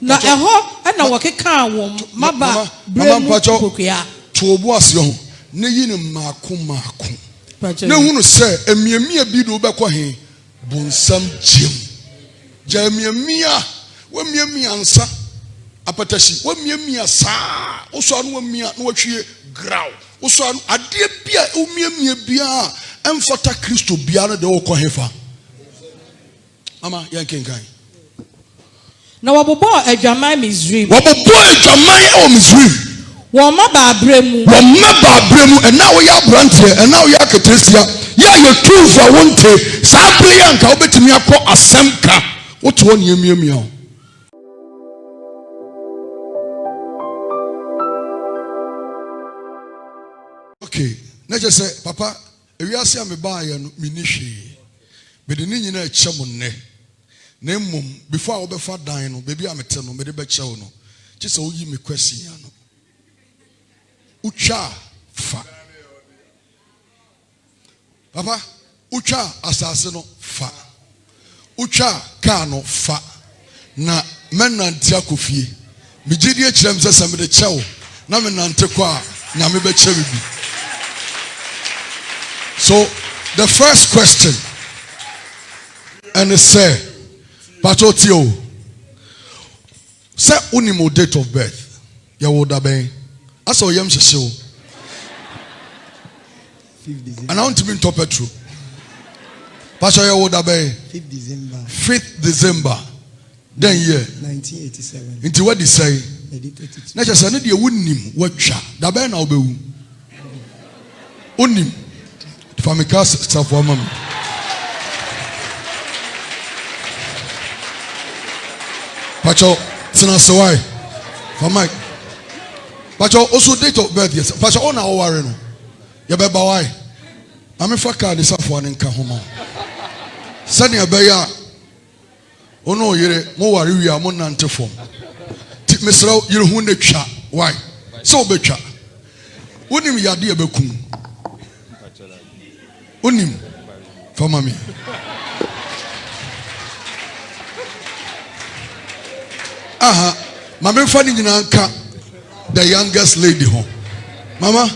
Na eho na wakeka wo maba bremu kokia. To obu asyo ho. Ne yini maako. Ne hunu se emiemia bi do be ko he bonsam gem. Ja emiemia, wa miemia ansa apatashi, wa miemia saa, oso anu wa mia na watwie graw. Oso anu ade bia o miemia bia emfata Kristo bia no de wo ko hefa. Mama yankenkan. Na wabobo adwaman Misrim. Wabobo adwaman o Misrim. Wo maba abremu. Wo maba abremu and now we are branche and now we are ketresia. Ya you true for one day. Sa player nka obetimi akọ asemka. What one yemiemia. Okay, na je say papa ewiase ameba ya no minihwe. Be de ni nyina eche mo ne. Na mmom before I obefa dan no baby amete no me de be chew no. Chi se oyi me question ya no. Ucha fa. Papa, ucha asase no fa. Ucha ka no fa. Na menante akofie. Me gidi e kirem se me de chew. Na me nante kwa na me be chew bi. So the first question and it say Patotio say unimo date of birth. Ya woda ben. Aso yam show. 5th December. And I want to be in top true. Pastor ya woda ben. 5th December. 5th December. Then year 1987. Into what they say? Na just say na de wunim watwa. Da ben na obewu. Unim. Famika Safo mama. Pacho tinase why? For Mike. Pacho also date of birth yes. Pacho ona o ware no. Ye be ba why? Ame fa card Safo an nka homa. Sani abeya ono yire mo ware wi am nante fom. Ti mesraw yire hu na twa. Why? So betwa. Unim yade e bekum. Unim for mommy. Aha, mama fani nyina nka the youngest lady ho. Mama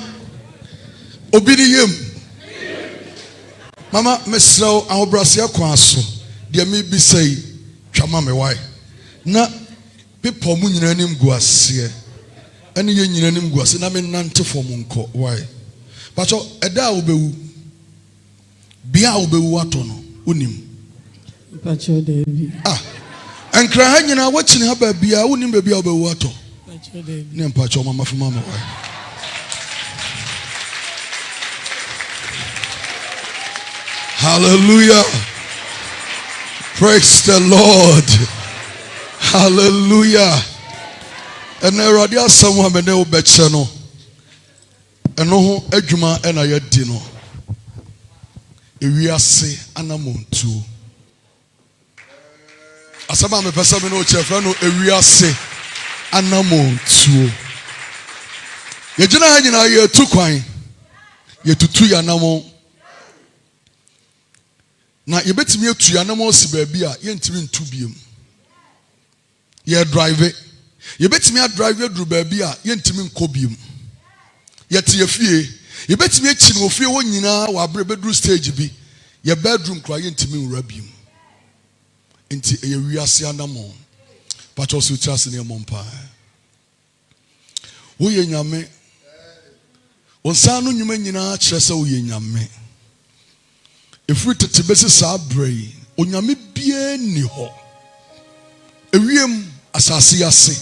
obidi yem. Mama mesraw ahobrase akwa so. De me bi sei twama me why. Na people mu nyina nim guase. Ene ye nyina nim guase na me nante fom nko why. Pacho eda obewu. Bia obewu ato no unim. Pacho David. Enkra ha nyina wachini ha ba bia unim be bia obewu ato. Pacho David. Ne mpacho mama fuma ma why. Hallelujah. Praise the Lord. Hallelujah. And Awurade asam me ne obeche no. Eno ho adwuma ena yadi no. Ewiase anamontu. Asaba me pesa me no chefra no ewiase anamontu. Ye gina ha nyina ye tu kwan. Ye tutu ya namo. Na ye betimi etu ya namo si ba bi a ye ntimi ntu biem. Ye drive. Ye betimi a drive dru ba bi a ye ntimi nko biem. Ye tie fie. You bet me a fie wo nyina wa bedru stage bi. Your bedroom cry intimi urabim. Inti ye wiase anamo. But also trust in your mompa. Wo ye nyame. Wonsa no nyuma nyina kire se wo ye nyame. Efru tetebese sa brei. Onyame bie ni ho. Ewiem asase ase.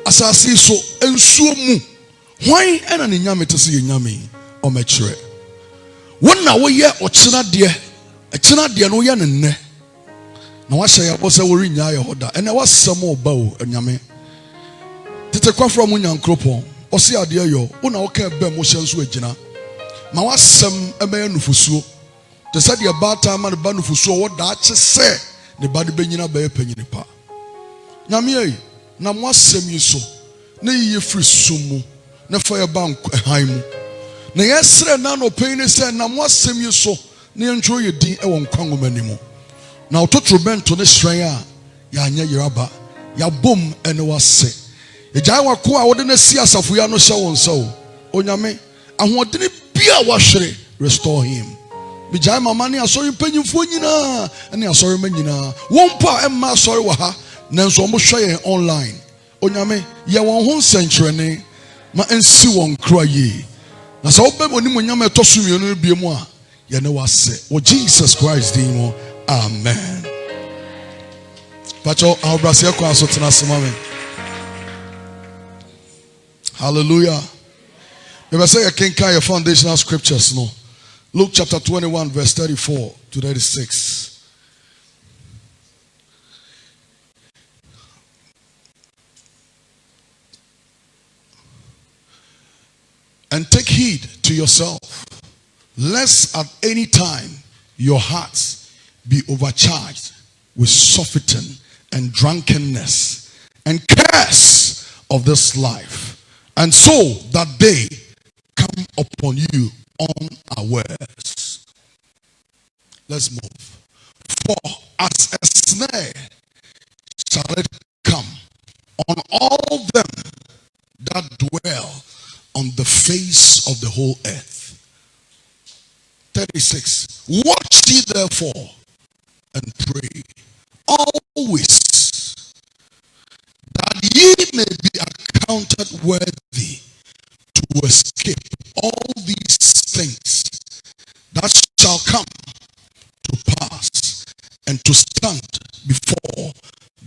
Asase so ensuo mu. Why ena ne nyame to se ye nyame o mekire. Wona wo ye ochina de. Echina de no ye ne nne. Na wa hye ya bo se wo rinya ye hoda. Ena wasem oba o nyame. Tete kwa from nyankropon. Osi ade yo. Wona wo ka ba mo hye nso agina. Ma wasem eme nufusuo. Te said the about time and the band of so what that say the body benyina be panyini pa. Nyame na mo asem yi so na ye free sumu na fire bank haimu. Na yesre na no pain say na mo asem yi so na enjo ye din e won kwango manimu. Na ototro bento ne hran a ya anya yeraba ya bom ene wase ejai wako a wode na si asafo ya no hye won so onyame ahodene bia wahwere restore him bijai mama ne asori panyimfo nyina ene asori manyina wompa emma asori wa ha nanso mo hwe online onyame ye won ho nsenkyerene ma ensi won kroye na sa obem onim onyame etoso mienu bie mu a ye ne wase o Jesus Christ din amen. Pacho our brother ko aso tena semame. Hallelujah. You say can your foundational scriptures no. Luke chapter 21 verse 34 to 36. And take heed to yourself, lest at any time your hearts be overcharged with surfeiting and drunkenness and curse of this life, and so that day come upon you unawares. Let's move. For as a snare shall it come on all them that dwell on the face of the whole earth. 36. Watch ye therefore and pray always, that ye may be accounted worthy to escape all these things that shall come to pass, and to stand before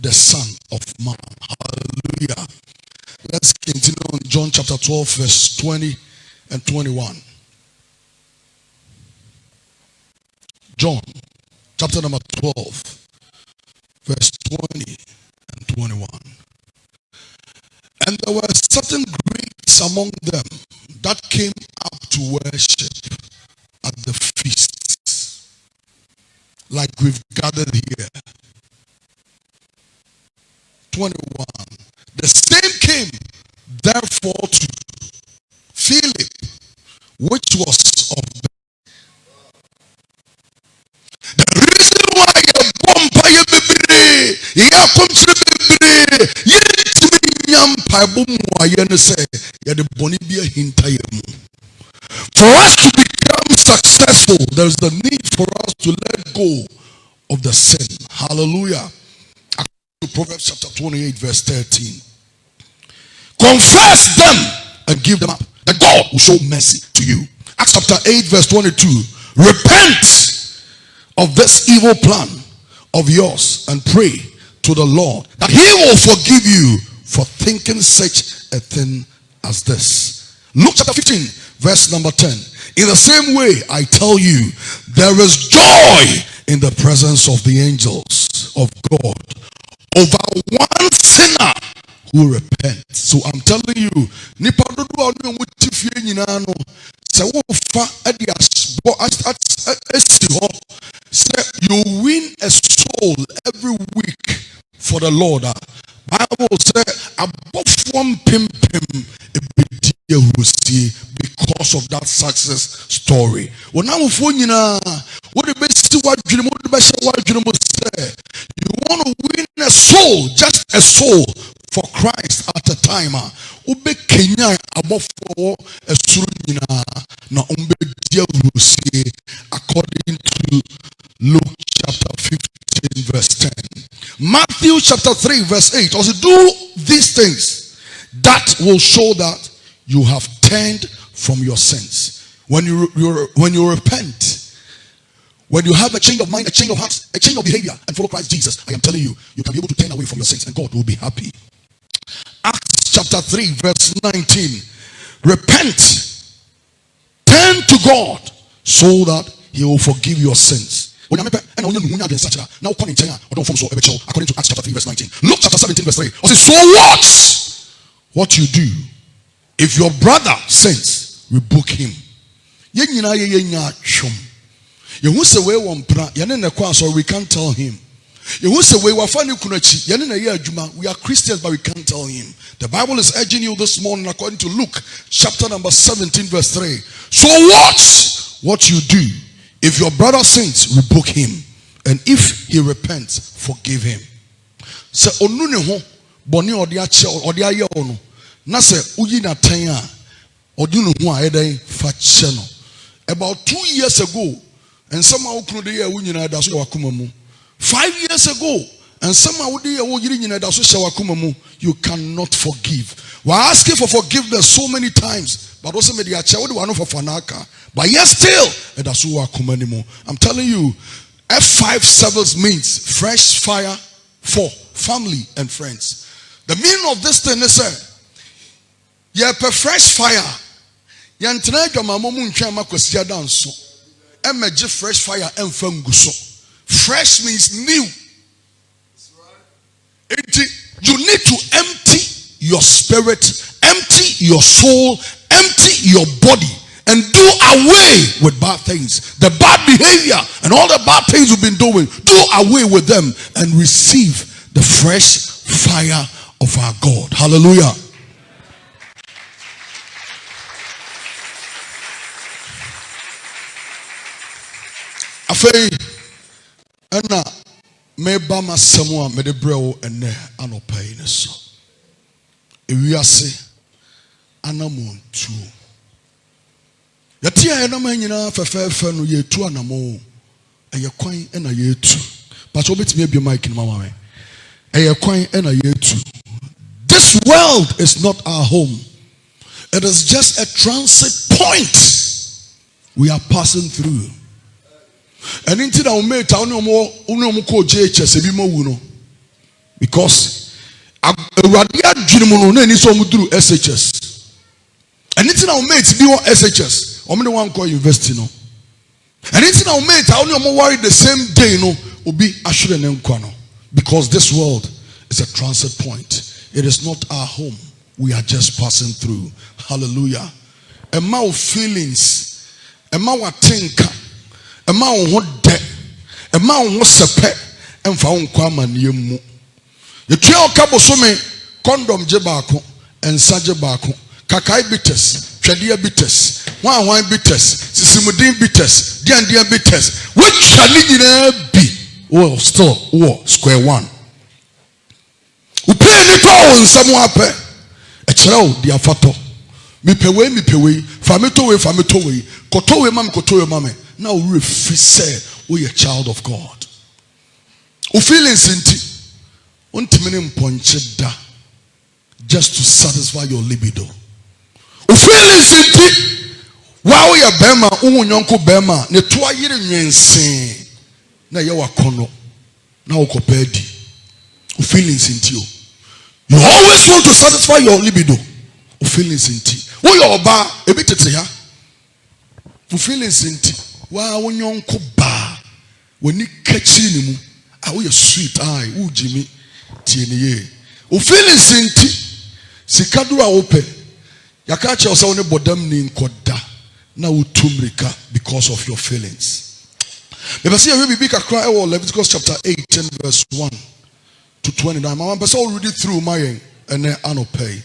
the Son of Man. Hallelujah. Let's continue on John chapter 12 verse 20 and 21. John chapter number 12 verse 20 and 21. And there were certain Greeks among them that came up to worship at the feasts, like we've gathered here. 21. The same came therefore to Philip, which was of the reason why you bumpire baby, you come to baby, you yam paibumu ayene say ya de boni bia hintayemu. For us to become successful, there is the need for us to let go of the sin. Hallelujah. According to Proverbs chapter 28 verse 13. Confess them and give them up, that God will show mercy to you. Acts chapter 8 verse 22. Repent of this evil plan of yours and pray to the Lord that he will forgive you for thinking such a thing as this. Luke chapter 15 verse number 10. In the same way I tell you, there is joy in the presence of the angels of God over one sinner who repents. So I'm telling you, nipa dodo anu mu tifie nyina no se wo fa adias bo asiho say you win a soul every week for the Lord. Bible say abofom pimpim ebedie husi because of that success story. Wonamfo nyina wo de besi wadwene mo de be hye wadwene mo say you want to win a soul, just a soul for Christ at a time. Ube Kenya abofo esuru nyina na umbedie husi according to Luke chapter 15 verse 10. Matthew chapter 3 verse 8. Also do these things that will show that you have turned from your sins. When you repent, when you have a change of mind, a change of heart, a change of behavior, and follow Christ Jesus, I am telling you, you can be able to turn away from your sins and God will be happy. Acts chapter 3 verse 19. Repent, turn to God so that he will forgive your sins. According to Acts chapter 3 verse 19. Luke chapter 17 verse 3. So watch what you do. If your brother sins, rebuke him. We can't tell him. We are Christians, but we can't tell him. The Bible is urging you this morning according to Luke chapter number 17 verse 3. So watch what you do. If your brother sins, rebuke him, and if he repents, forgive him. So onune ho boni odi ache odi aye ono na se uyi na tan a odi no hu a eden fa che no. About 2 years ago, and somehow could the year winning that's wakumamu. 5 years ago, and somehow the year winning that's wakumamu, you cannot forgive. We're asking for forgiveness so many times, but also media child one for fanaka. But yes, still, that's wakumanimo. I'm telling you, F5 means fresh fire for family and friends. The meaning of this thing is yeah, fresh fire. Yantina dwama momu ntwa makosia danso. Emeje fresh fire emfa nguso. Fresh means new. You need to empty your spirit, empty your soul, empty your body, and do away with bad things. The bad behavior and all the bad things you've been doing, do away with them and receive the fresh fire of our God. Hallelujah. Afei ana meba masemu a mede brewo ene anopai ne so ewiase anamontu yati a na manyina fefefe no yetu anamo eye kwan ena yetu pacho betimi abie mic ni mama me eye kwan ena yetu. This world is not our home. It is just a transit point we are passing through. And into the mate, I know call JHS because Radia Judgement no so through SHS. And into our mates be on SHS. I'm the one call university no. And into our mate, I only worry the same day no will be assured and because this world is a transit point. It is not our home. We are just passing through. Hallelujah. And my feelings, and my think. A man who dead, a man who sepe, and found Kwaman Yemu. The trail cabo sume, condom jebako, and sajabako, kakai bitters, tradia bitters, wine bitters, sisimudin bitters, dear bitters. Which shall it be? Well, still, war, square one. We pay it all in some wape. A child, dear fato. Me pewe, famitowe, kotowe, mame. Now refuse say we a child of God. We feelings inti untimini ponche da just to satisfy your libido. We feelings inti wa we a bema unyonko bema ne toa yire nwensen na ye wakono na ukopedi. We feelings inti o. You always want to satisfy your libido. We feelings inti. Wo yo oba ebitete ya. We feelings inti. Wa wonyonko ba woni kachi ni mu a wo ye sweet ai wo jimi tie ne ye o feeling sinti sikaduru a wo pe yaka che osa woni bodam ni nkoda na wo tumrika because of your feelings. Because here we be kakra e wo Leviticus chapter 18 verse 1 to 29. Mama person already through my ene anopay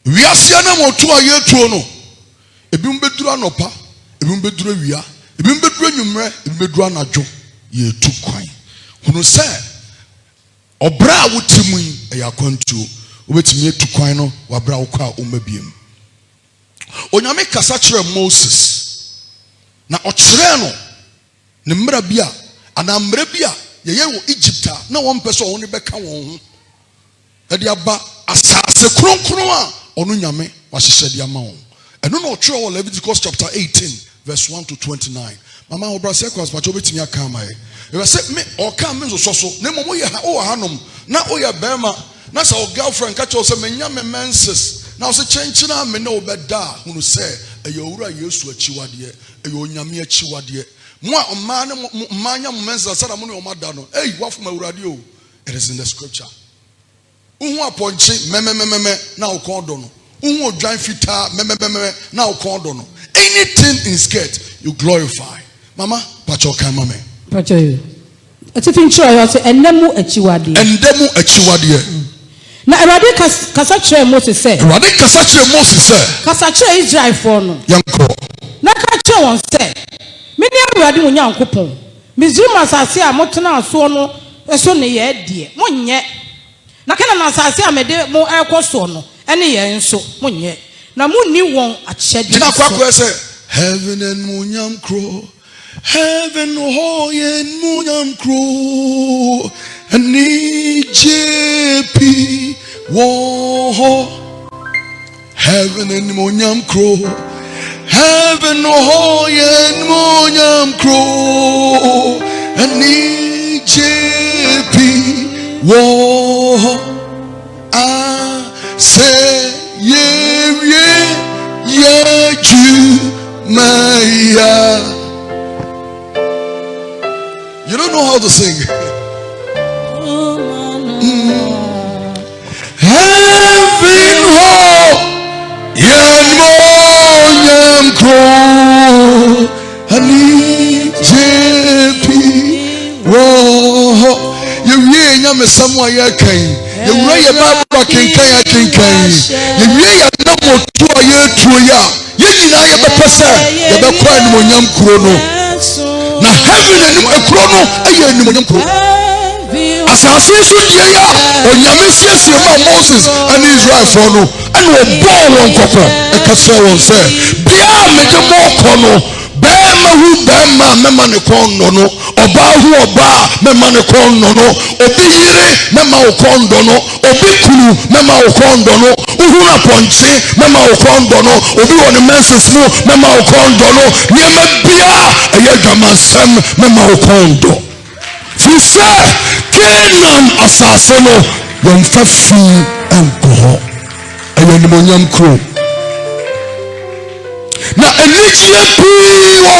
wi asia na mo to aye tuo no ebi mbeduru anopa ebi mbeduru awia ebi mbeduru nwumre ebi mbeduru anadwo ye tu kwan hunu se obra a wotimu e yakwantuo obetimi etu kwan no wabra wo kwa omabiem onyame kasa kire Moses na okire no ne mmra bia ana mmra bia ye wo Egypt na won pese won ne beka won ho e dia ba asase kronkron a onu nyame wahyehye dia ma won eno no okire wo Leviticus chapter 18 verse 1 to 29. Mama obra se kwa spacho betimi aka ma e say me o ka me so so na momo ye ha o hanom na o ye bema na sa o girlfriend ka cho say menya me menses na o say chenchina me na obeda hunu say eye owura Yesu achiwade eye onyame achiwade mo a ma ne manya mo menses sada mo ne o mada no ei wafuma Awurade o. It is in the scripture. Uhu aponche me na o kodo no uhu odwan fita me na o kodo no anything in skirt you glorify. Mama pacho kan mama pacho ati fincho yo say enemu achiwade na Awurade kasa kire Moses say kasa kire Israel for no yanko na ka kire won say me ne Awurade mo nyankopon Misrim asase a motena so no eso ne ye de monye na kana na asase amede mo ekoso no ene ye nso monye na munni won akyede na kwakwa say heaven and munyam kro heaven ho yen munyam kro ani JP wo heaven and munyam kro heaven ho yen munyam kro ani JP wo say yeah Maya. You don't know how to sing. Heaven ho yen monyam kro ani JP wo you ye nyame samwa ye kan you re ye baba kenkan ya kenkan you re ye na moto ye tuo ya ye nyina ye bepese ye bekwa ni monyam kro no na heaven ni ekro no aye ni monyam kro asase so die ya onyame siesie ma Moses and Israel for no and wo ball won kokko e kase won say bia meje mo kono bema hu bema mema ne kondo no oba hu oba mema ne kondo no obi yire mema wo kondo no obi kunu mema wo kondo no uhu na ponche mema wo kondo no obi won menses mu mema wo kondo no niema bia eye dwamasem mema wo kondo fi say Canaan asase no yon fa fi enko eye ni monyam kro na enijie pii wo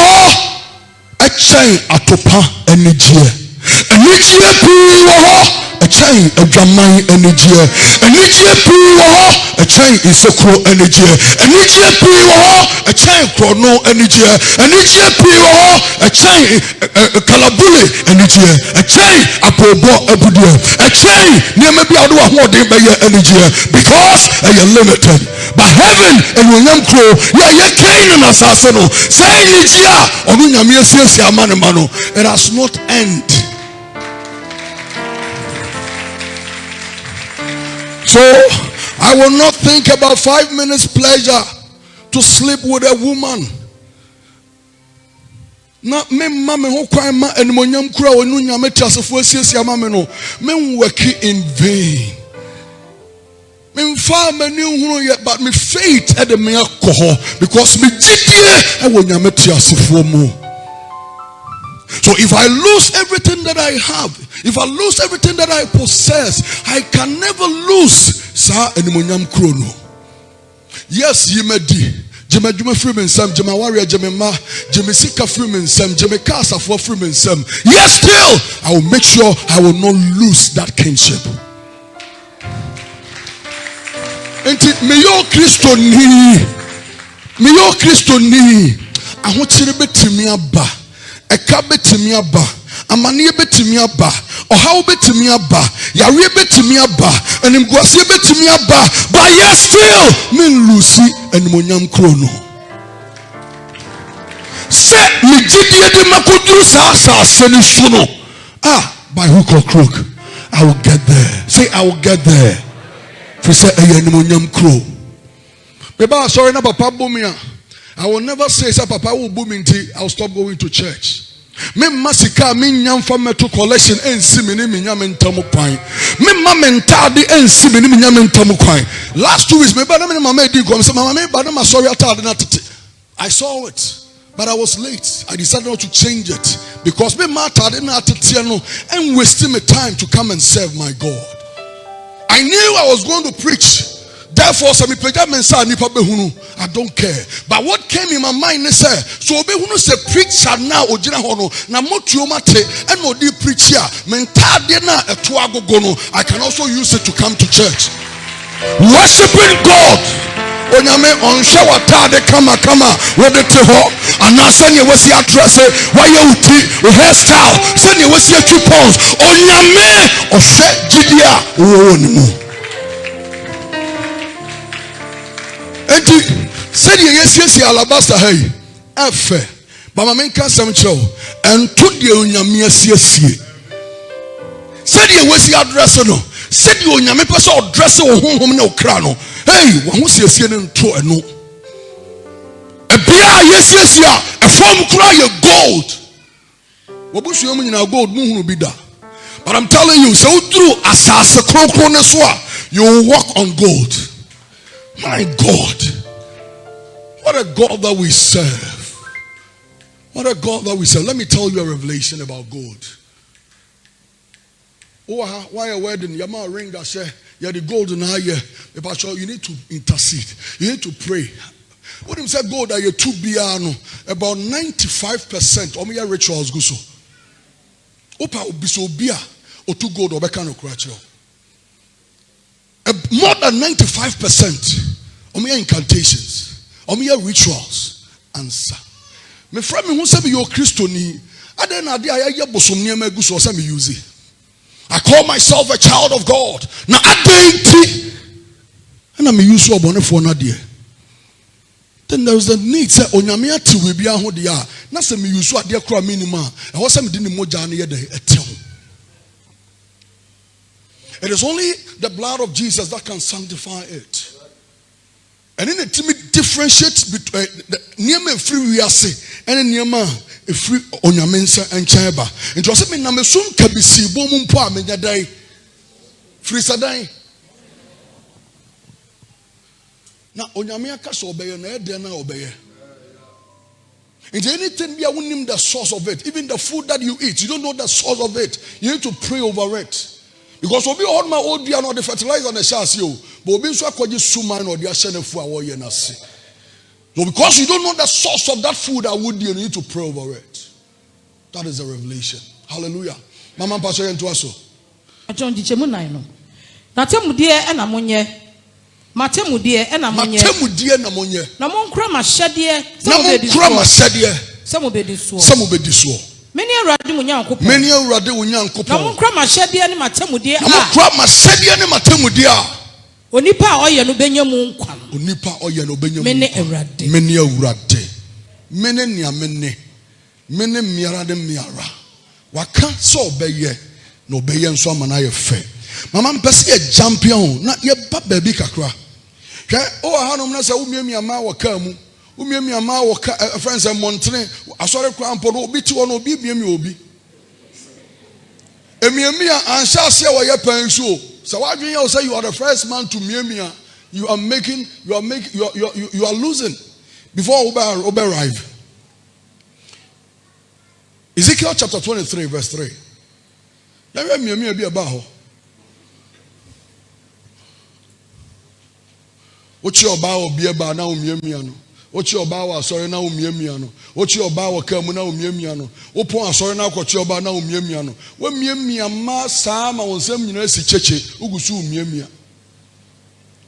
a chain atopa enijie enijie pii wo a chain adwaman enijie enijie pii wo a chain isokro enijie enijie pii wo a chain krono enijie enijie pii wo a chain kalabule enijie a chain apobo abudie a chain niam bia do ho de be ye enijie because you are limited but heaven and wonyam kro ya ye kain na asase no say enijie a onu nyame asiesie amane mano it has not end. So I will not think about 5 minutes pleasure to sleep with a woman. Na me mama ho kwan ma enmonyam kura onu nyame tiasefo asiesie amame no me work in vain. Me fa mani hunu ye but me faith at the me akoho because me gidie e wo nyame tiasefo mu. So if I lose everything that I have, if I lose everything that I possess, I can never lose sa enmonyam kuro no. Yes, ye medi Jema juma free men sam, jema warrior jema ma, jema sika free men sam, jema kasa for free men sam. Yes, still I will make sure I will not lose that kinship. Enti meyo Kristo ni ahokyere betimi aba, eka betimi aba, amane betimi aba, ohaw betimi aba, yare betimi aba, animguase betimi aba, but yes still men lucy enmonyam krono. Say me gidie de makuduru sa seni suno. By hook or crook I will get there. Say I will get there. For say enmonyam kro. Beba sorry na papa bomia. I will never say papa will boom until I'll stop going to church. Me masika me nyam fa meto collection ensi me ni me nyam ntam kwan. Me mama ntade ensi me ni me nyam ntam kwan. Last 2 weeks me ba na me mama edi kom say mama me ba na ma sorry atade na tete. I saw it, but I was late. I decided not to change it because me ma atade na tete no and wasting my time to come and serve my God. I knew I was going to preach. Therefore, I don't care. But what came in my mind is so who say preacher now or hono na motiomate and no di preacher mentade na etuago gono. I can also use it to come to church. Worshiping God. Onyame onsha watade kama wode te ho anasa ne wasi address why you uti hairstyle say ne wasi atu pons onyame ohwe gidia wo ni mu. Enti said yes alabaster hey efe mama menka sam chiro ento de onyame asiesie said ye wasi address no said you onyame pese o dress wo honhom ne okra no hey wo ho siesie ne nto eno e bia yes a form kra ye gold wo busu am nyina gold mu hunu bi da. But I'm telling you, so through Ase Tw3n, you will walk on gold. My God. What a God that we serve. What a God that we serve. Let me tell you a revelation about gold. Oh, why a wedding? Yama ring that say, yeah, the gold in our year. You need to intercede. You need to pray. What him say gold that you 2 biano about 95% of your rituals go so. Opa obisobia or 2 gold or bekano kracho. More than 95% of your incantations, of your rituals answer. Me friend me who say you Christiani, I then I bosom near me go so say me use it. I call myself a child of God. Now I did and I'm use so bonnet for nadia. Then there is a need say onyamia ti we bia ho dia na say me use so ade kra minima e ho say me di ni moja na ye dey etew. It is only the blood of Jesus that can sanctify it. And then it differentiates between niema free we ase and niema free onyamensa and chaiba. It was me na me sun kabisi bo mu mpo a me nyadai free sadai. Na onyame aka so obeye na e de na obeye. And anything be wouldn't the source of it. Even the food that you eat, you don't know the source of it. You need to pray over it. Because obi on my old dear no the fertilizer on the chassis, but obi so akwaji suman or the ashenefu awoye nase. So because you don't know the source of that food, I would you need to pray over it. That is a revelation. Hallelujah. Mama pastor into aso. John dichemu nai no. Na temudie e na monye. Matemudie e na monye. Matemudie na monye. Na monkra mahede. Na monkra mahede. Some obedi so. Some obedi so. Many Awurade wo Nyankopon. Many Awurade wo Nyankopon. Na monkra mahede ne matemudie a. Na monkra mahede ne matemudie a. Onipa a oye no benya mu nkwa. Onipa oye no benya mu. Mene Awurade. Mene Awurade. Mene nia mene. Mene miara de miara. Waka so obeye no obeye nso amana ye fe. Mama mpese ye champion na ye ba baby kakra. Hwe o hanom na se umiamia ma waka mu. Umiamia ma waka friends and Montene asore kwa mpo no obi ti wo no obi biamia obi. Emiamia ansha se wo ye pan so. So why do you say you are the first man to miamia? You are losing before Ober arrive. Ezekiel chapter 23 verse 3. Let me be about. What's your bow be about now? Miamiano. What's your bow? Sorry now, Miamiano. What's your bow? Come now, Miamiano. Upon sorry now, what's your bow now, Miamiano. When Miamia Sama on some university church, Ugusu Miamia.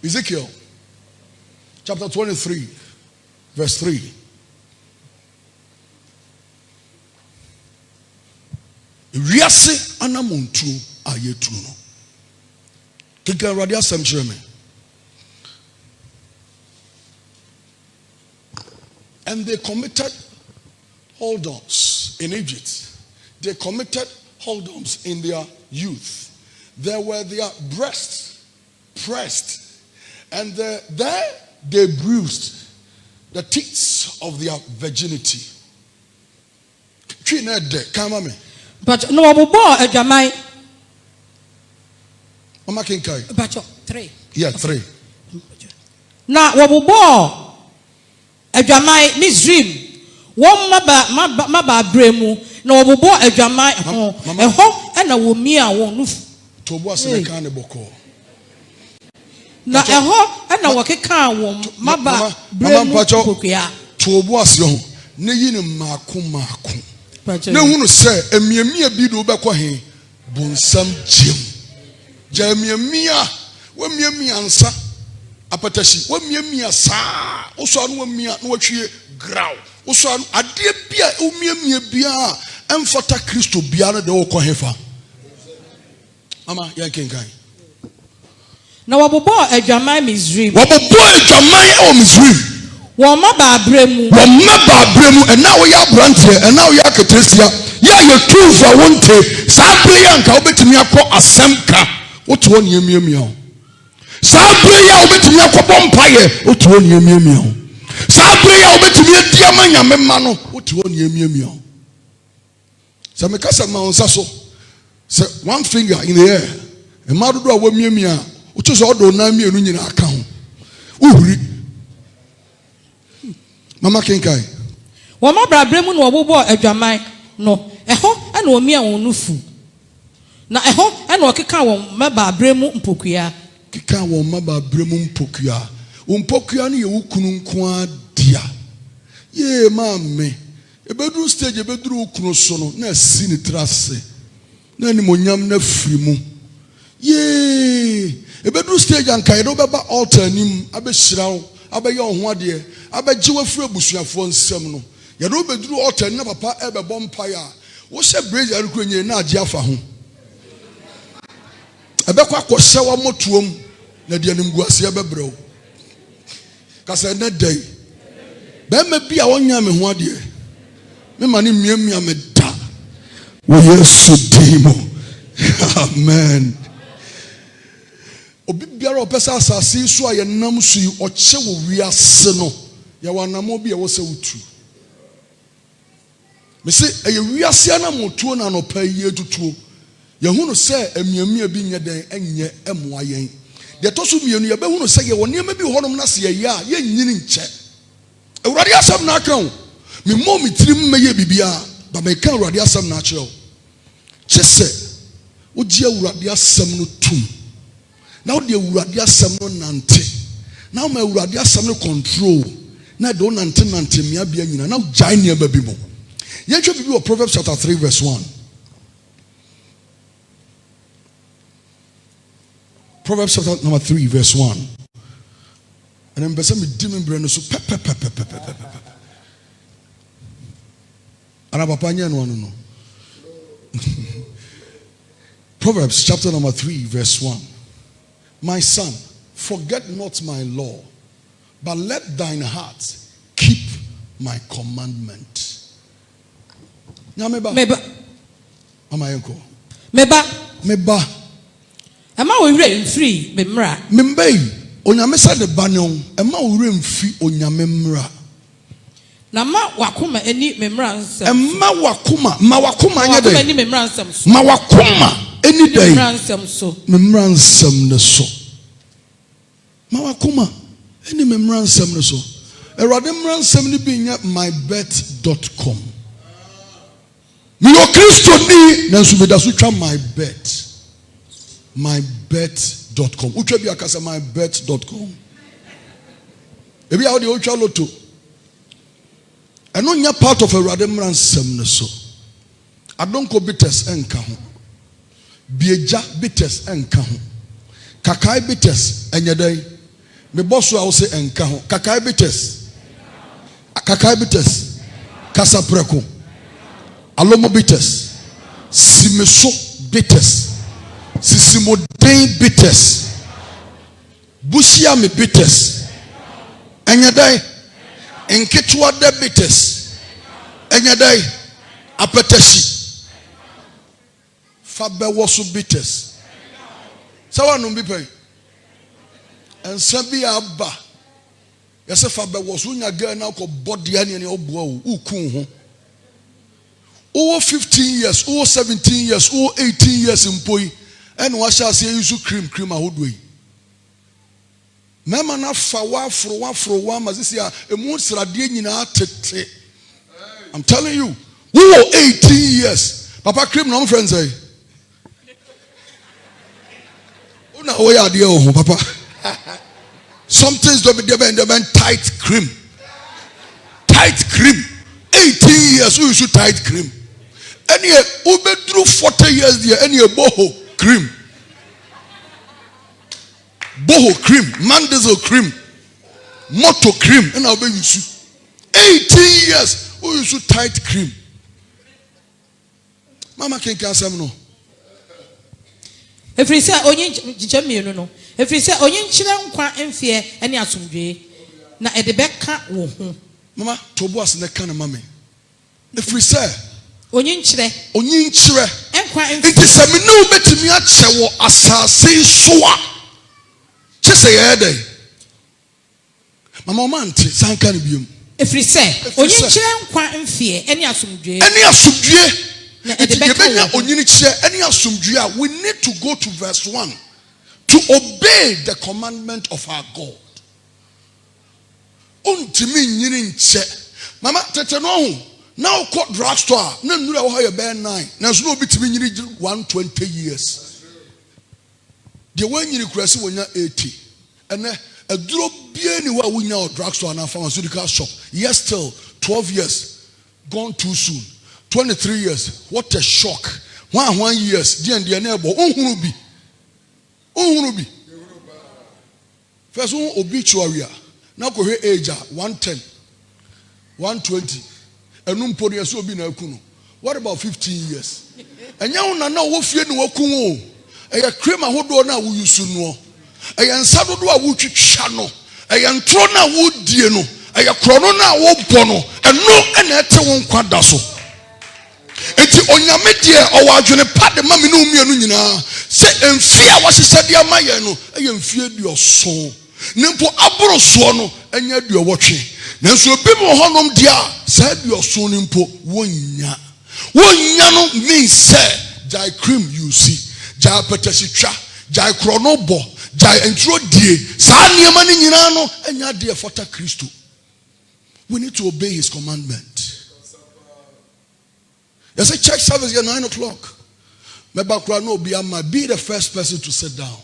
Ezekiel chapter 23 verse 3. Riase anamuntu ayetu no. Kika radia semchreme. And they committed hold-ons in Egypt. They committed hold-ons in their youth. There were their breasts pressed, and there they bruised the teats of their virginity. But no bobo adwamai. Mama kinkai. But 3. Yeah, 3. Na wobobo adwamai Misrim. Won maba bremu na wobobo adwamai ho. Eho na wo mi a won no. Tobo aseme kan ne boko. Na eho na wo keka won maba bremu kokua. Tobo ase ho. Ne yi ne maako. Ne hunu se emiamia bi do bekọ he bonsam gem. Ja emiamia wa miamia ansa apatashi wa miamia saa oso anu wa mia na watwie graw oso anu ade bia umiamia bia emfata Kristo bia na de wo kọ hefa ama ya kenkan na wabobo adwaman Misrim wabobo adwaman o Misrim won maba abremu and now we are branche and now we are ketresia ya you two for one day sa play anka obetimi akọ asemka What one year meal? Sabria over to me a bompire, what one year meal? Sabria over to me a diamond mano, what one year meal? Some casa Monsuro say one finger in the air, a mother do a woman, which is all the name in account. Mama Kinkai. Wama brabremu no obobo adwaman no eho na omi a wonufu na eho na okeka won maba bremu mpokua keka won maba bremu mpokua mpokua ne ye wukunu nko adia ye maame ebeduru stage ebeduru wukunu so no na asi ne trase na ni monyam na firimu ye ebeduru stage ankai do beba altar nim abehirawo abeye ho ade abeje wafura busuafo nsam no ya do beduru altar na papa ebe bompire wo se braze arukunye na age afa ho ebe kwa kwose wa motuom na de animguase ebebrew kasa na dai be ma bia wonya me ho ade me ma ne miamia me da wo Yesu dimo amen obi biara opesa asase so ayenam so yi oche wo wiase no ya wanamo bi e wo se wutu me se eye wiase na motuo na no pa yi etutuo ye hunu se emiamia bi nye den enye emoa yen de to so mienu ye be hunu se ye woni ma bi honom na se ye ya ye nyini nche Awurade asam na kan me mo me tirim meye bibia ba me kan Awurade asam na kire o chese wo ji Awurade asam no tum now the Awurade asam no nante now my Awurade asam no control na do nante mia bia nyina now jai ne ba bi mo ye twa bibi o Proverbs chapter 3 verse 1 Proverbs chapter number 3 verse 1 and then person me dim brand so ana papa nya no no Proverbs chapter number 3 verse 1 My son, forget not my law, but let thine heart keep my commandment. Meba. Amayenko. Meba. Ama we reign free memra. Membei. Onyame sa de banyon. Ema we reign free onyame mra. Na ma wakuma eni memra nsem. Ema wakuma. Ma wakuma anya de. Wakuma eni memra nsem so. Ma wakuma. Any day. Memra nsem so. Memra nsem ne so. Ma wakuma. Any memra nsem ne so. Awurade memra nsem ne bi nya mybet.com. Me o Kristo ni na nso be da so twa mybet. Mybet.com. Utwa bi akasa mybet.com. Ebi a wo de otwa lotto. Eno nya part of Awurade memra nsem ne so. Adonko bites enka ho. Bieja bites enka ho. Kakai bites enyedai. Me boss a wo se enka ho. Kakai bites. Kakai bites. Kasapreko. Alomo bites. Simeso bites. Sisimoden bites. Bushia me bites. Enyedai. Enketwa de bites. Enyedai. Apeteshi. Fabe wasu bites. Sawa numbi pay. And sabi abba. Yase fabe wasu nya girl na ko body ani obo ukun ho. Over 15 years, over 17 years, over 18 years in poi. And what shall say you cream ahodo. Mema na fa wafro wa mazisia emu srade nyina tete. I'm telling you, we were 18 years. Papa cream no friends say. Una o ya de o papa. Some things don't be there and the tight cream. Tight cream. 18 years we should tight cream. Any ube through 40 years there any boho cream. Boho cream, mandizel cream, moto cream, and I'll be you 18 years we should tight cream. Mama can't cancel no. If you say onye jamienu no, if you say onye nchire nkwa emfie ene asomdwe na edebeka wo ho. Mama tobo as ne kan mama. If we say onye nchire It is a minu betimi ache wo asase so a. Chese ye dey. Mama manti sanka ne biom. Efiri se onye kire nkwa mfie eni asomdwe. Eni asomdwe. We need to go to verse 1 to obey the commandment of our God. Mama, tete no now court drugstore. No, no, how you bear 9. Now, no be to me 120 years. The one you request when you're 80, and a drop be anywhere we know drugstore and a pharmaceutical shop. Yes, still 12 years gone too soon. 23 years. What a shock. 1 years. Dear neighbor. Uhurubi. First one obituary. Now go here age 110, 120. And umpori so be na kuno. What about 15 years? And now na wo fie no wakumo. E ya cream ahodo na wo yusu no. E ya nsado do a wo twitwa no. E ya ntro na wo die no. E ya krono na wo bɔ no. Eno na ete wo nkwada so. Enti onyame die owadwene pade ma me no mienu nyina se emfie a wohyehyɛ de amaye no eye emfie duoso nempo aboro so no enya duowotwe nanso obi mo honom dia sa duoso nempo wonya no means say jai cream you see jai petasitwa jai krono bo jai entro die sa niema ni nyina no enya de fota Kristo. We need to obey his commandment. There's a church service here 9 o'clock. Be the first person to sit down.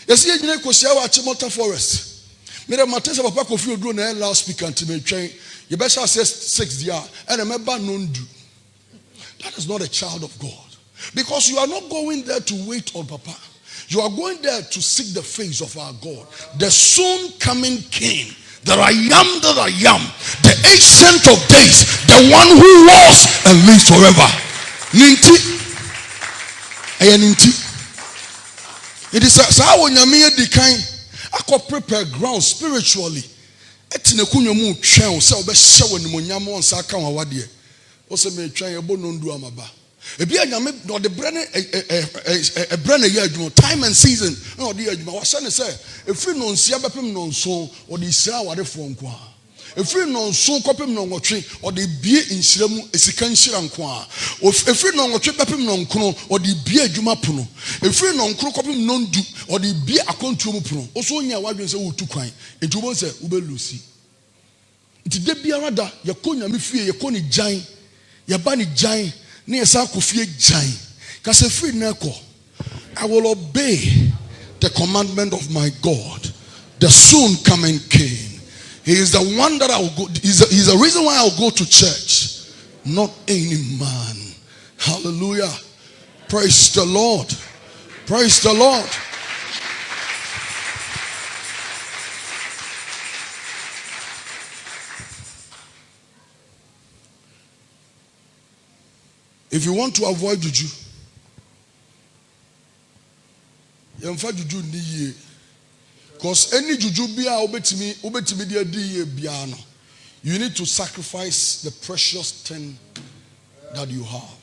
You see, you know, Chimota Forest. Mira Matesa Papa Kofi Oduro na loudspeaker until me train. You better say 6 dia. And remember nondu. That is not a child of God. Because you are not going there to wait on Papa. You are going there to seek the face of our God. The soon coming King. That I am that I am, the ancient of days, the one who was and lives forever. Ninti, ninti. It is how when you mean the kind I could prepare ground spiritually. Etine kunyo mu twen se obehye woni monyam on sa ka wawadie. O se me twen ebo nondu amaba. Ebi anyame no de brene brene ye adwuma time and season no de adwuma wa se ne se efiri no nsia bepem no nso o de isira wade fo nko a efiri no nso kopem no nwotwe o de bie nhyiramu esika nhyira nko a efiri no nwotwe bepem no nkono o de bie adwuma pono efiri no nkoro kopem no ndu o de bie akontuo mu pono o so nya wadwen se wo tu kwan entu bo se wo be lusi nti de biara da ye konya me fie ye koni jan ye ba ni jan. I will obey the commandment of my God, the soon coming King. He is the one that I will go. He's the reason why I will go to church, not any man. Hallelujah. Praise the Lord. Praise the Lord. If you want to avoid juju, because any juju you need to sacrifice the precious thing that you have.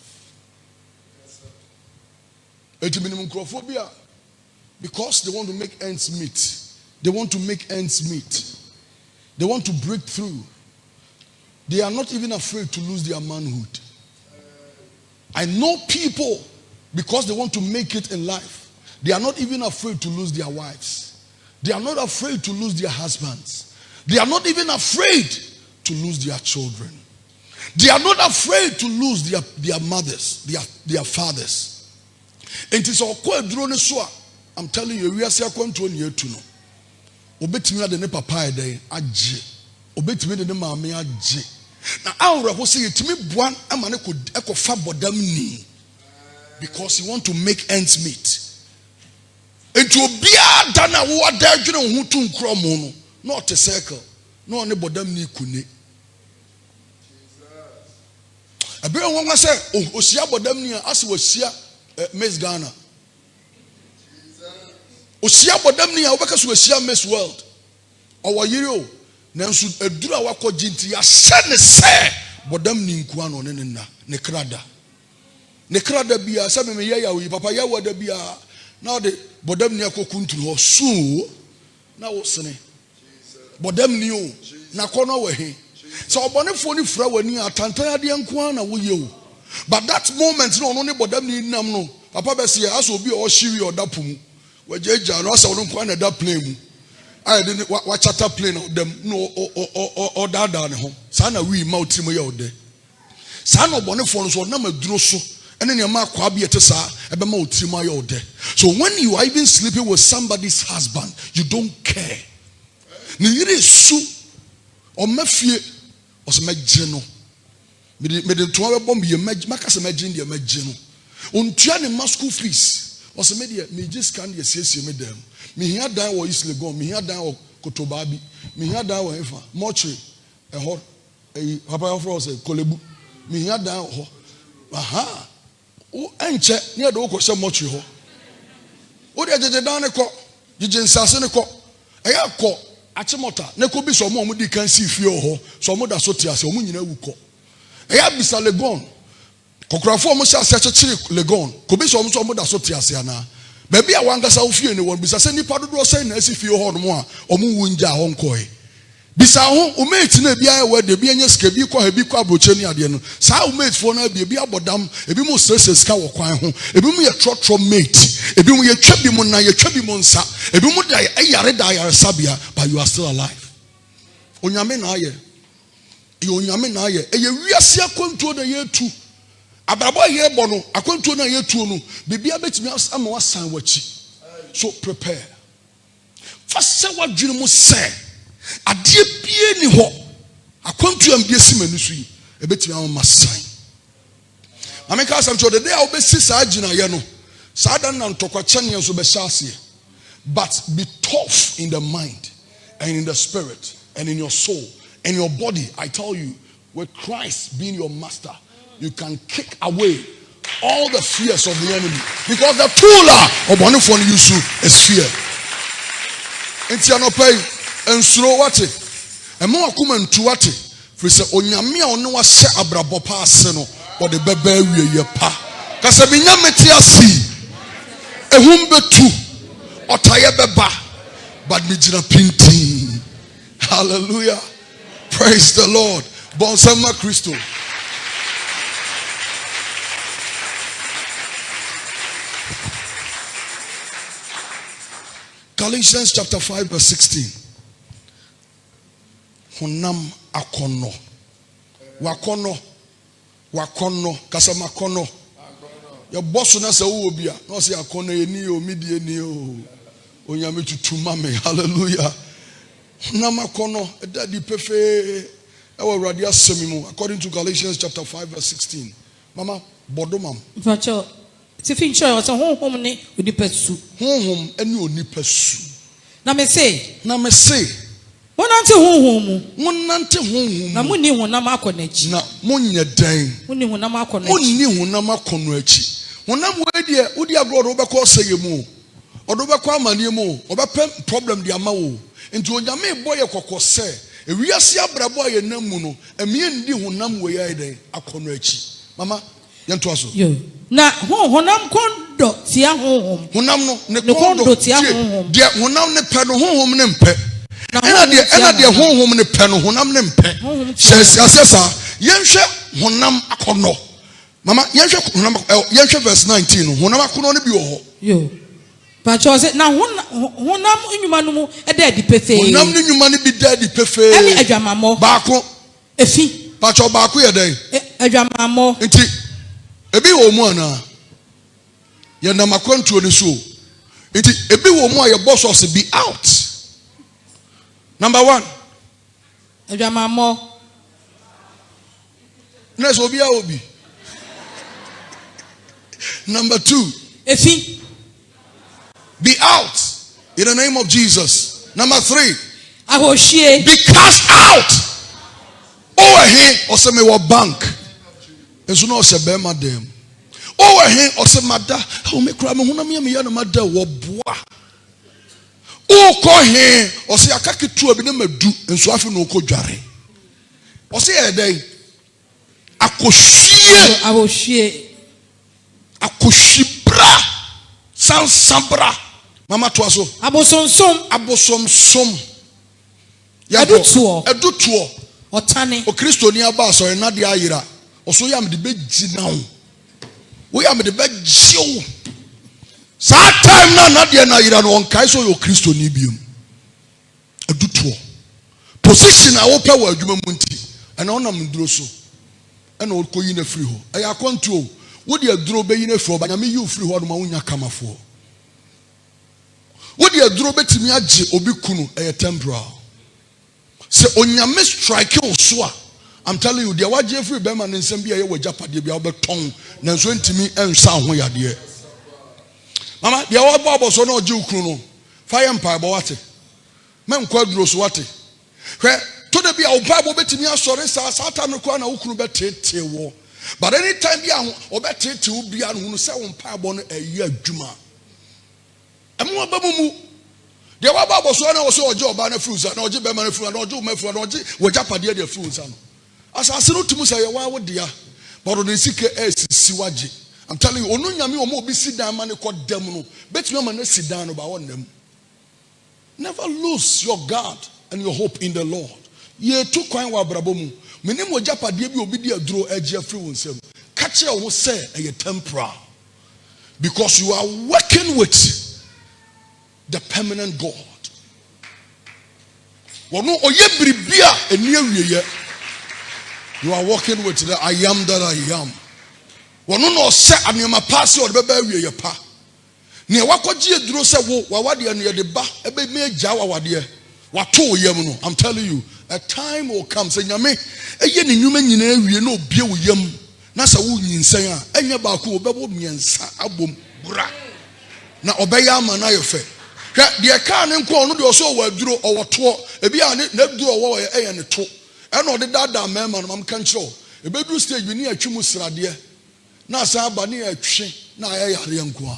Because they want to make ends meet. They want to make ends meet. They want to break through. They are not even afraid to lose their manhood. I know people, because they want to make it in life, they are not even afraid to lose their wives. They are not afraid to lose their husbands. They are not even afraid to lose their children. They are not afraid to lose their mothers, their fathers. And it is all quite drone. I'm telling you, we are saying to you to know. Obetimi ade ne papa eden agye. Obetimi de ne maame agye. Na awura ho say yetimi boan ama ne ekofa bodam ni. Because he want to make ends meet. Enti obia da na wo da adwene ho tu nkro mo no. Not a circle. No ne bodam ni kune. Abere won wa say osia bodam ni ase wosia Miss Ghana. Osia bodam ni a wobeka so osia Miss World. Owo yiri o. Nanso edura wakọ ginti ya hye ne se bodam ni nkuan no ne krada. ne kra da bia se me ye yawo papa yawo da bia na de bodam ni akokuntu ho so na wo sene bodam ni o na kono we he so obonefo ni fra wani atantan ade nko na wo ye o but that moment no ne bodam ni nam no papa be se aso obi o hiri odapo mu wajeja no asa wo nko na da plane mu I didn't watch a plane of them no or dada ne ho sana we ma otrimo ye ode sana obonefo no so na maduro so ene ne ma kwa bia te sa ebe ma otrimo ye ode. So when you are even sleeping with somebody's husband, you don't care. Ni yire su o mafie o se magye no me de to we bomb ye maka se magye de magye no ontua ne ma school fees o se me de me just can ye siesie me dem me hia dan wo East Legon me hia dan wo Kotobabi me hia dan wo Efa Moche ho papa for say Kolebu me hia dan ho aha o enche ne de wo ko se Moche ho o de jeje dan ne ko jeje nsase ne ko eya ko achimota ne ko bi so mo di kan si fie ho so mo da so ti ase o mo nyina wu ko eya bisa Legon kokrafo mo sha se chechiri Legon ko bi so mo da so ti ase ana baby a wangasa wo fie ne won bisa se nipa dodo se na asi fie ho no mo a o mu wunja ho nkoi bisa ho o mate na bia we de bia nya sika bi ko ha bi ko abroche ni ade no sa o mate fo na bia abodam ebi mo stress sika wo kwan ho ebi mo ye trotro mate ebi mo ye twabi mo na ye twabi mo nsa ebi mo da yare da yare sabia but you are still alive. Onyame na aye e onyame na aye e ye wiase akontuo na ye tu abrabo ye bo no akontuo na ye tu no bibia betimi ama wasan wachi. So prepare fasa wadwene mo se adie bie ni ho akontuo am bie simanu so yi e betimi ama masan ameka sam cho the day I be sisa agina ye no sada na ntokwa chane so be hyase but be tough in the mind and in the spirit and in your soul and your body. I tell you, with Christ being your master, you can kick away all the fears of the enemy, because the tool of one for you is fear. Entiano pay and slow what it and more common to what it for say onyame ono wa se abrabo pa ase no or the bebe wie pa kasa binya metia si ehum betu otaye beba but me jina pintin. Hallelujah. Praise the Lord. Bonsama Christo. Galatians chapter 5 verse 16. Honam akono. Wakono. Kasama kono. Your boss na se wo bia. No se akono eni o midie ni o. Onyame tutuma me. Hallelujah. Namakono daddy pefe Awurade asemimu according to Galatians chapter 5 verse 16. Mama bodomam facho tifin choy o se honhom ne onipasu honhom ene onipasu na me say wonante honhom na munni honam akonachi na monye dan munni honam akonachi munni honam akonachi honam we de odi agro do be ko sayemu odo be ko amane mu obepem problem de amawo nti onyame boye kokose ewiase abrabo ye namu no emie ndi honam we ya den akono achi mama yento aso yo na honam kondo tia honam no ne kondo tia honhom de honam ne pe no honhom ne mpe ena de honhom ne pe no honam ne mpe sesa yenhwe honam akono mama yenhwe honam yenhwe verse 19 no honam akono ne bi wo ho yo Pacho na honam nyuma no mu e da di pefe honam ne nyuma ne bi da di pefe eli adwamamo baako efi Pacho baako ye den adwamamo nti ebi wo mu ana ye na makwantuo ne so nti ebi wo mu a ye boss us be out. Number 1 adwamamo na so obi a obi. Number 2 efi be out in the name of Jesus. Number 3 ahohie be cast out. Over here or say me wa bank enso no se be madam over here or say mada o me kra me honam ya me ya no mada wo boa o ko here or say akake tu abi na madu enso afi no ko dware o say e den ahohie akoshibra sansabra mama to aso abosomsom edutuo otane o kristo ni aba so na de ayira oso yam de begina wo yam de begiw sa time na de na ayira no onkai so yo kristo ni biom edutuo position a wo pe wa adwuma mu nti ana onam nduro so ana o koyi na free ho aya control wo de aduro be yi na free ho ba nyame yi free ho no ma wonya kamafo wo de aduro betimi age obi kunu temporal. Se onyame strike you so a I'm telling you, there was Jeffrey Berman and Sambia were Japadi be able tongue, Nanso ntimi ensa ho yade. Mama, there was Bobo so no Jew Kruno. Fire empire wate. Men quadros wate. Where to the be our Bible betimi asore sa Satan no kwa na ukunu betete wo. But anytime be obetete wo bia no se wo mpabo no ayi adwuma. Emu abamu there were Bible so na so oje oba na fruits na oje be man fruits na oje o mafru na oje wo Japadi de fruits no. Asase no tumu say wa wo dia but on sike esisi waje. I'm telling you onu nyame o mo obi sidan ma ne kodam no betumi ma na sidan no ba wonnam. Never lose your guard and your hope in the Lord. Ye tu kwan wa brabo mu menim wo Japadi bi obi di aduro age afri wonsam ka kire wo say e temporal because you are working with the permanent God. Wono oye bribia eni awieye. You are working with the I am that I am. Wono no se anema pass or beba awieye pa. Ne wakoji eduro se wo wawade anu ye de ba ebe me agya wawade. Wato yam no. I'm telling you, a time will come say nyame eye ne nwuma nyina awie na obie wo yam. Na sa wo nyinsan a enye ba ko obebo miensa abom bra. Na obeya ama na yefe. The car and call no so well drew or tour, a be on it, never do a war and a toe. I know the dada man, I'm control. A bedroom stage, you need a chumusra dear. Nasa Bani a chin, na a young qua.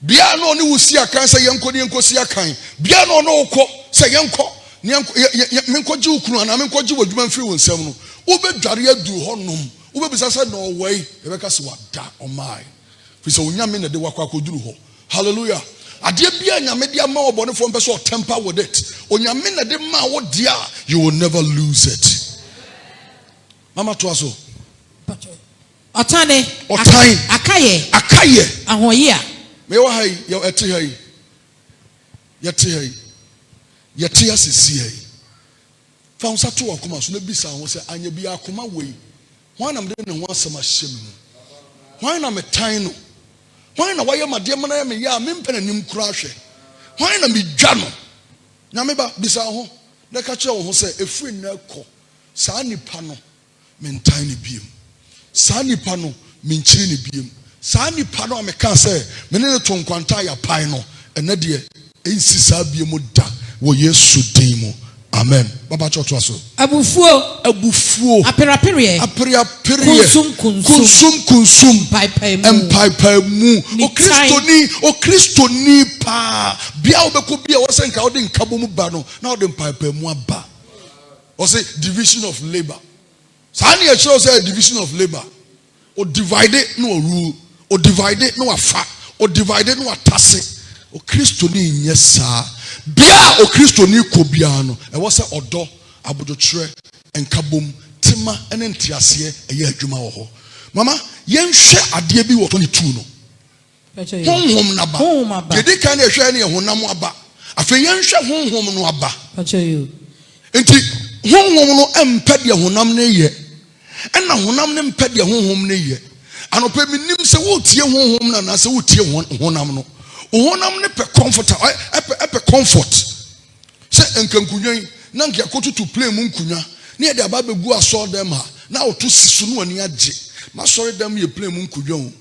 Biano no see a cancer, young Kodianko see a kind. Biano no co, say young co, Yanko Jukru, and I'm quite you with man free and seven. Ube Daria do honum, Ube Bissasa no way, Rebecca Swat, or my. For so young men that they were quaco. Hallelujah. Adia bia nyame dia ma obone from person temper with it. Onyame na de ma wo dia, you will never lose it. Mama to aso. Otane. Akaye. Ahoya. Me wa hai yo eti hai. Yeti hai. Yeti asisi hai. Fa unsa to akoma so na bisa ho se anya bia akoma wei. Hwan nam de ne ho asema hyem mu. Hwan na metan no. Why na why my dear man ya mempena nim kura hwe why na medwa no nyame ba bisa ho na ka kire wo ho se efri na ekọ saa nipa no mentan ne biem saa nipa no menkyiri ne biem saa nipa no ameka se mene ne to nkwanta ya pai no ene de ensi saa biem da wo Yesu din mu. Amen. Baba chocho aso. Abufuo. Aperiaperi. Kunsum. Empire mu. O Kristo ni pa. Bia obeko bia wo se nka wo de nkabo mu ba no. Na wo de empire mu aba. O say division of labor. Sa na e kire say division of labor. O divide no rule. O divide no afa. O divide no atase. O Kristo ni nyesa. Bia o Kristo ni ko bia no e wo se odo abodotwere enkabom tima ene ntiase eye adwuma wo ho mama yenhwe ade bi wo 22 no honhom na ba yedi kan na ehwe ne honam aba afa yenhwe honhom no aba enti honhom no empa de honam ne ye ena honam ne empa de honhom ne ye anopa minim se wo tie honhom na na se wo tie honam no honam ne pe comfort pe comfort se enkankunyan na nkia kotutu play mu nkunya ne ye de aba begu aso dem ha na oto sisu no ani age ma sorry dem ye play mu nkunya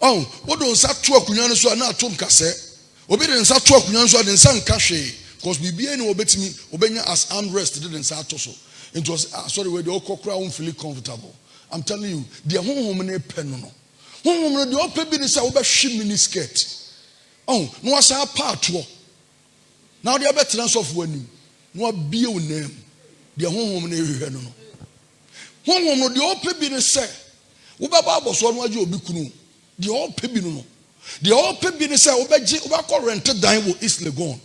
oh wo do nsa to akunya no so na atom kase obi de nsa to akunya no so de nsa nka hwe because bibia ni obetimi obenya as armrest de nsa ato so it was sorry we de okokra won feel comfortable. I'm telling you the honhom ne pe no honhom no de ope bi ni say wo be hwe mini skirt oh no asa paatwo now the other transfer anim no abie onam the honhom no ehwe no honhom no de ope bi ni say Ubaba boso no agye obi kunu. The all pebi no. The all pebi ne say obeji obakọ rented dan wo East Legon.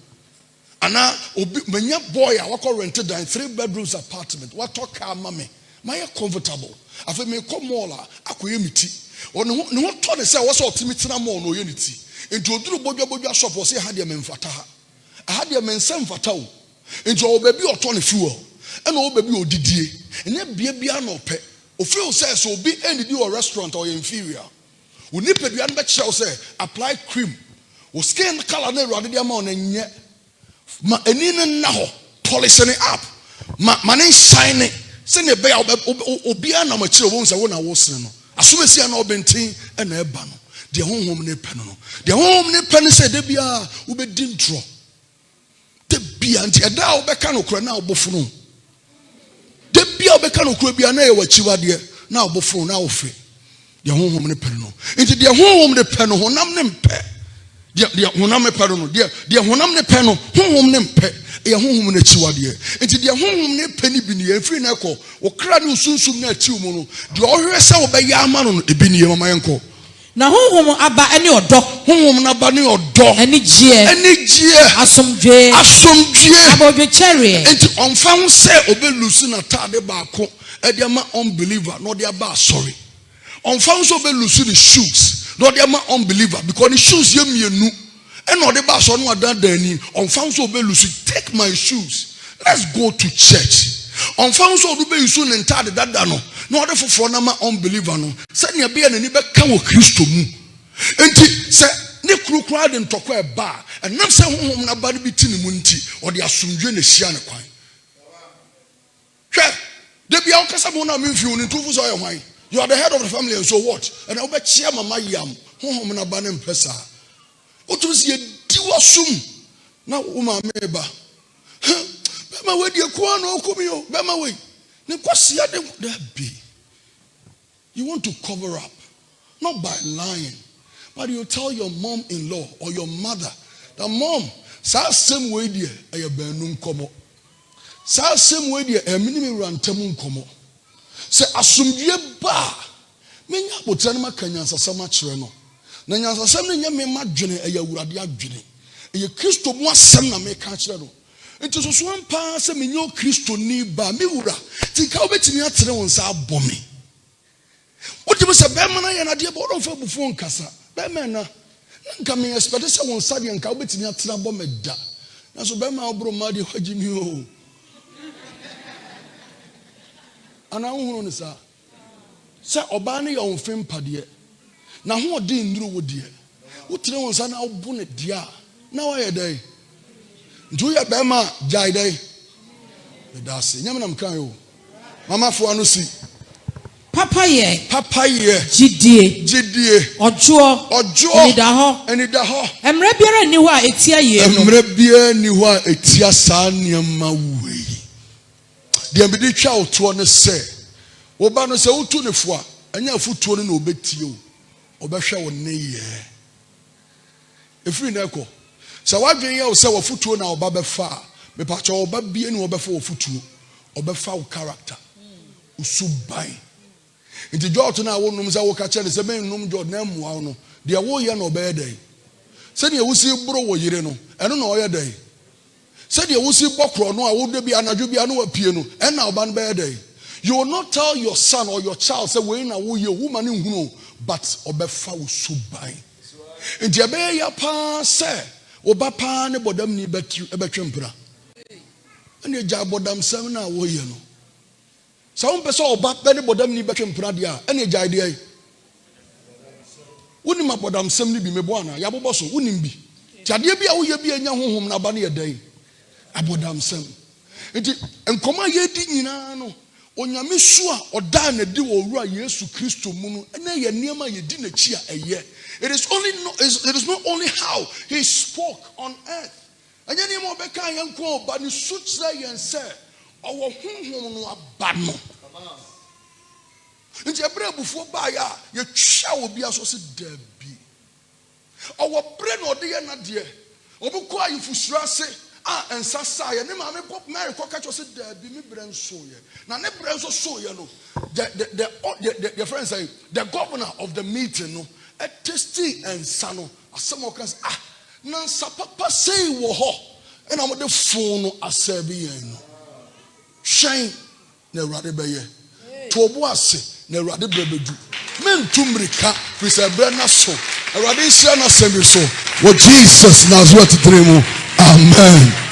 Ana obi menya boy a wakọ rented dan 3 bedrooms apartment. What talk car mame. My comfortable. Afa me come mall a akoye miti. Ono ne ho to ne say wo so otimi tena mall no ye niti. Enti oduru bodwa shop wo say ha de memfata ha. Ha de mensem fata wo. Enti o baby oto ne fuel. E na o baby odidie. Enye bia na ope. O feel say so be any do a restaurant or inferior. We need to be an say apply cream. We skin color na Awurade de ama na nye. Ma eni na ho polish it up. Ma ne shine. Se ne be obi na ma kire wo nsa wo na wo sene no. Asomesi na obenten e na eba no. De honhom ne pe no. De honhom ne pe ne se de bia wo be di ntro. De bia nti e da wo be ka no kura na obofo no. De bia wo be ka no kura bia na ye wachiwade na obofo na wo fe. De honhom ne pe no. Nti de honhom ne pe no honam ne mpe. De honam ne pe no. De honam ne pe no honhom ne mpe. E honhom ne chiwade. Nti de honhom ne pe ni bi ne efiri na ekọ. Wo kra ne usunsum na ati mu no. De ohwe se wo be ya ama no e bi ne mama yenko. Na honhom aba ene odo. Honhom na ba ne odo. Ene gie. Asomdwe. Abodwe cherry. Enti onfa ho se obelusu na tade baako e de ma unbeliever no de aba sorry. Onfa ho se obelusu the shoes no de ma unbeliever because the shoes ye mienu e no de ba so no adadani. Onfa ho se obelusu take my shoes. Let's go to church. Onfa ho se obelusu ne tade dada no. No other for na ma unbeliever no. Say ne be na ni be ka wo Kristo mu. Enti say ne krukra de ntokwa e ba. Enam say honhom na ba bi ti ne mu nti o de asomdwe na hia ne kwan. Hwe de bia okasa mo na memfi woni ntufu so ye hwan. You are the head of the family and so what? And I be chia mama yam. Honhom na ba ne mpesa. Otu se ye diwasum na wo ma meba. Be ma we de kwa na okomi o. Be ma we. You want to cover up, not by lying, but you tell your mom-in-law or your mother that mom, same way there, I benum komo. Same way there, a minimum rantamun komo. Say asumdie ba. Menya botanima kanyansa sama chireno. Na nyansa sama nya me madwene e Awurade adwene. E Kristo mo asem na me ka chireno. Enti so so ampa se menyo Kristo ni ba me wura ti ka obetimi atere won sa abomi wotimi se be mana ye na de bo don fa bufu nkasa be me na nka me expect se won sa de nka obetimi atere abome da na so be ma obro ma de hagimi o ana hunu ni sa se oba ne ye on fem pade na ho ode nduru wo de wotere won sa na obu ne dia na wa ye dai do ya bema jai dai that's nyam nam kan yo mama fo anu si papa ye jidie ojo eni da ho emre biara ni ho a etia ye no emre biara ni ho a etia sa niam we de ambidi twa oto ne se wo ba no se wotu ne fo a anya afutuo ne na obetie o obehwe wo ne ye efiri na ekọ so wadwen ye o se wo futuo na oba befa me pa cho oba bie ni obefa wo futuo obefa wo character usubai nti jot na wo num se wo ka chere se ben num jot na mua no de wo ye na obe dey se de wo si bro wo yire no eno na oye dey se de wo si bokro no a wo de bi anadwo bi anu wapie no en na oba no be dey. You will not tell your son or your child say we na wo ye woman nhunu but obefa wo subai nti ebe ya pa se oba pa ne bodam ni betwempra ene ja bodam sam na wo ye no sa won pese oba pa ne bodam ni betwempra dia ene ja ide ai woni ma bodam sam ni bi mebo ana ya bobo so woni bi tiade bi a wo ye bi anya honhom na ba ne ye dai abodam sam nti enkoma ye di nyina no onyame su a oda na di wo wura Yesu Kristo mu no ene ye niam a ye di na chi a eye. It is not only how he spoke on earth. And then you be kan yanko ba ni sutra yen se owo honhom no aba no. Nti ebre bufo ba ya ye twa obi aso se dabi. Owo bre no de ye na de. Obi ko ayifusura se and Sasaya, Nimami Pop Mary Cockatch said, there be me brain so ye. Now, ne brain so ye no. The friends say, the governor of the meeting, no, a testy and sano, as some of us, Nansa Papa say, woho, and I'm the phone as Serbian. Shine, ne Radibeye, Tobuase, ne Radibedu, Men Tumrika, with a brand so, a Radisiana semi so, what Jesus Nazareth Trimude. Amen.